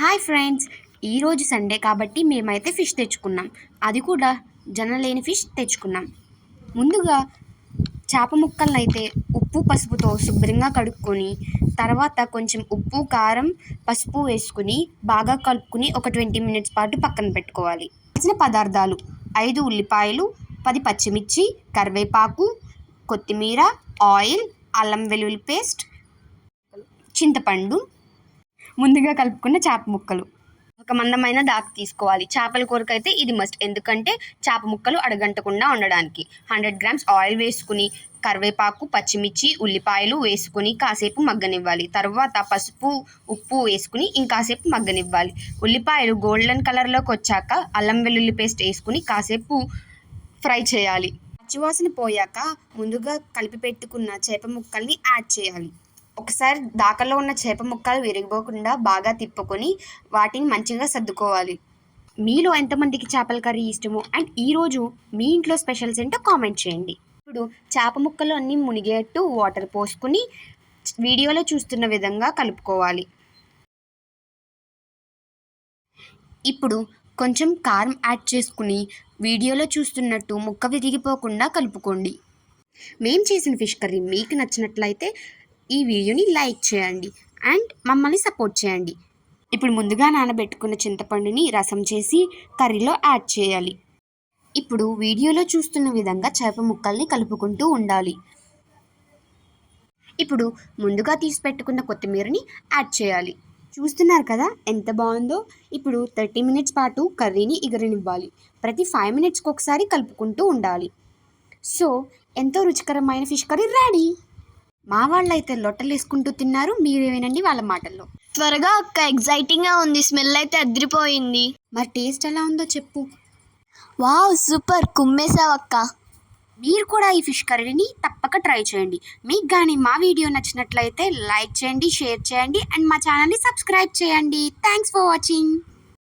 Hi friends, ఈరోజు Sunday కాబట్టి మేమైతే ఫిష్ తెచ్చుకున్నాం. అది కూడా జనలేని ఫిష్ తెచ్చుకున్నాం. ముందుగా చేప ముక్కలను అయితే ఉప్పు పసుపుతో శుభ్రంగా కడుక్కొని తర్వాత కొంచెం ఉప్పు కారం పసుపు వేసుకుని బాగా కలుపుకుని ఒక 20 మినిట్స్ పాటు పక్కన పెట్టుకోవాలి. కావాల్సిన పదార్థాలు 5 ఉల్లిపాయలు, 10 పచ్చిమిర్చి, కరివేపాకు, కొత్తిమీర, ఆయిల్, అల్లం వెల్లుల్లి పేస్ట్, చింతపండు, ముందుగా కలుపుకున్న చేప ముక్కలు. ఒక మందమైన దాకా తీసుకోవాలి. చేపల కూరకు అయితే ఇది మస్ట్, ఎందుకంటే చేప ముక్కలు అడగంటకుండా ఉండడానికి. 100 గ్రామ్స్ ఆయిల్ వేసుకుని కరివేపాకు, పచ్చిమిర్చి, ఉల్లిపాయలు వేసుకుని కాసేపు మగ్గనివ్వాలి. తర్వాత పసుపు ఉప్పు వేసుకుని ఇంకాసేపు మగ్గనివ్వాలి. ఉల్లిపాయలు గోల్డెన్ కలర్లోకి వచ్చాక అల్లం వెల్లుల్లి పేస్ట్ వేసుకుని కాసేపు ఫ్రై చేయాలి. పచ్చివాసన పోయాక ముందుగా కలిపి పెట్టుకున్న చేప ముక్కల్ని యాడ్ చేయాలి. ఒకసారి దాకలో ఉన్న చేప ముక్కలు విరిగిపోకుండా బాగా తిప్పుకొని వాటిని మంచిగా సర్దుకోవాలి. మీలో ఎంతమందికి చేపల కర్రీ ఇష్టమో అండ్ ఈరోజు మీ ఇంట్లో స్పెషల్స్ ఏంటో కామెంట్ చేయండి. ఇప్పుడు చేప ముక్కలు అన్నీ మునిగేట్టు వాటర్ పోసుకుని వీడియోలో చూస్తున్న విధంగా కలుపుకోవాలి. ఇప్పుడు కొంచెం కారం యాడ్ చేసుకుని వీడియోలో చూస్తున్నట్టు ముక్క విరిగిపోకుండా కలుపుకోండి. మేము చేసిన ఫిష్ కర్రీ మీకు నచ్చినట్లయితే ఈ వీడియోని లైక్ చేయండి అండ్ మమ్మల్ని సపోర్ట్ చేయండి. ఇప్పుడు ముందుగా నానబెట్టుకున్న చింతపండుని రసం చేసి కర్రీలో యాడ్ చేయాలి. ఇప్పుడు వీడియోలో చూస్తున్న విధంగా చేప ముక్కల్ని కలుపుకుంటూ ఉండాలి. ఇప్పుడు ముందుగా తీసి పెట్టుకున్న కొత్తిమీరని యాడ్ చేయాలి. చూస్తున్నారు కదా ఎంత బాగుందో. ఇప్పుడు 30 మినిట్స్ పాటు కర్రీని ఎగరనివ్వాలి. ప్రతి 5 మినిట్స్కి ఒకసారి కలుపుకుంటూ ఉండాలి. సో ఎంతో రుచికరమైన ఫిష్ కర్రీ రెడీ. మా వాళ్ళైతే లొట్టలు వేసుకుంటూ తిన్నారు. మీరే వినండి వాళ్ళ మాటల్లో. త్వరగా అక్క, ఎగ్జైటింగ్గా ఉంది. స్మెల్ అయితే అదిరిపోయింది. మరి టేస్ట్ ఎలా ఉందో చెప్పు. వావ్, సూపర్, కుమ్మేసావు అక్క. మీరు కూడా ఈ ఫిష్ కర్రీని తప్పక ట్రై చేయండి. మీకు కానీ మా వీడియో నచ్చినట్లయితే లైక్ చేయండి, షేర్ చేయండి అండ్ మా ఛానల్ని సబ్స్క్రైబ్ చేయండి. Thanks for watching.